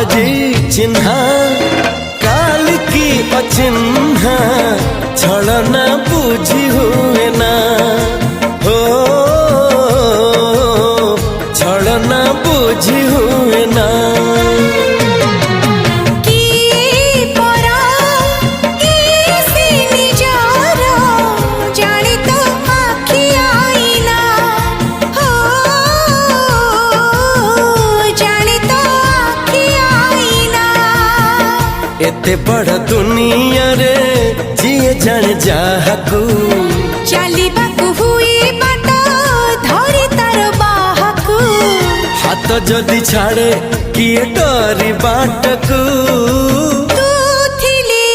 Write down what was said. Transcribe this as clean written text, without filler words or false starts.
आजी चिन्हा काल की अचिन्हा छलना बुझी हुए ना हो छलना बुझी हुए ना एते बड़ दुनिया रे जिए जान जाहकू चलिबाकू हुई बाट धरी तार बाहकू हाथ जदि छाड़े किए डरी बाटकू तू थिली